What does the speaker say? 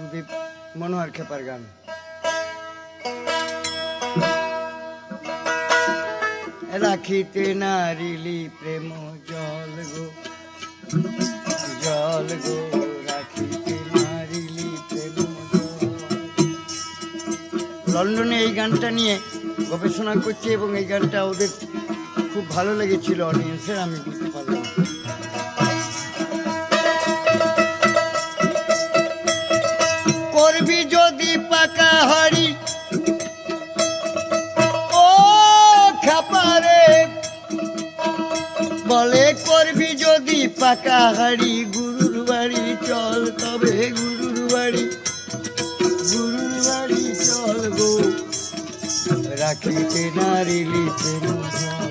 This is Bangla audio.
সুদীপ মনোহর খেপার গান। রাখিতে নারিলি প্রেম জল গো জল গো, রাখিতে নারিলি প্রেম জল। লন্ডনে এই গানটা নিয়ে গবেষণা করছে এবং এই গানটা ওদের খুব ভালো লেগেছিল অডিয়েন্সের, আমি বুঝতে পারলাম। করবি যদি পাকা হাড়ি ও খাপারে, বলে করবি যদি পাকা হাড়ি, গুরুর বাড়ি চল তবে গুরুর বাড়ি চল গো, রাখিতে নারিলি প্রেম জল।